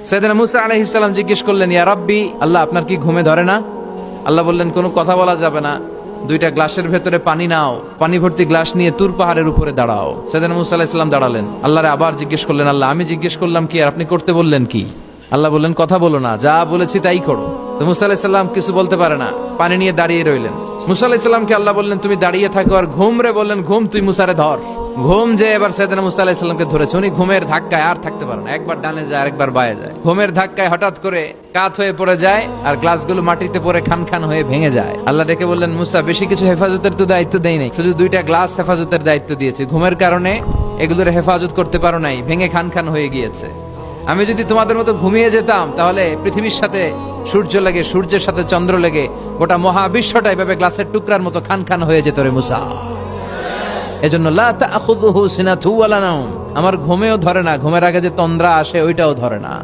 সাইয়েদনা মুসা আলাইহিস সালাম জিজ্ঞেস করলেন, ইয়া রাব্বি, আল্লাহ আপনার কি ঘুমে ধরে না? আল্লাহ বললেন, কোনো কথা বলা যাবে না, দুইটা গ্লাসের ভেতরে পানি নাও, পানি ভর্তি গ্লাস নিয়ে তুর পাহাড়ের উপরে দাঁড়াও। সাইয়েদনা মুসা আলাইহিস সালাম দাঁড়ালেন। আল্লাহরে আবার জিজ্ঞেস করলেন, আল্লাহ আমি জিজ্ঞেস করলাম কি আর আপনি করতে বললেন কি? আল্লাহ বললেন, কথা বলো না, যা বলেছি তাই করো। তো মুসা আলাইহিস সালাম কিছু বলতে পারে না, পানি নিয়ে দাঁড়িয়ে রইলেন। মুসা আলাইহিস সালামকে আল্লাহ বললেন, তুমি দাঁড়িয়ে থাকো আর ঘুম রে বললেন, ঘুম তুই মুসারে ধর। ঘুম যে এবার সাইয়েদনা মুসা আলাইহিস সালামকে ধরেছে। উনি ঘুমের ধাক্কায় আর থাকতে পারেন, একবার ডানে যায় আরেকবার বায়ে যায়। ঘুমের ধাক্কায় হঠাৎ করে কাত হয়ে পড়ে যায় আর গ্লাসগুলো মাটিতে পড়ে খান খান হয়ে ভেঙে যায়। আল্লাহ ডেকে বললেন, মুসা বেশি কিছু হেফাজতের তো দায়িত্ব দেই নাই, শুধু দুইটা গ্লাস হেফাজতের দায়িত্ব দিয়েছি। ঘুমের কারণে এগুলোর হেফাজত করতে পারো নাই, ভেঙে খান খান হয়ে গিয়েছে। আমি যদি তোমাদের মতো ঘুমিয়ে যেতাম তাহলে পৃথিবীর সাথে সূর্য লেগে, সূর্যের সাথে চন্দ্র লেগে গোটা মহাবিশ্বটা এভাবে গ্লাসের টুকরার মতো খান খান হয়ে যেত রে মুসা। এজন্য লা তাখুযুহু সিনাতু ওয়ালা নাওম, আমার ঘুমেও ধরে না, ঘুমের আগে যে তন্দ্রা আসে ওইটাও ধরে না।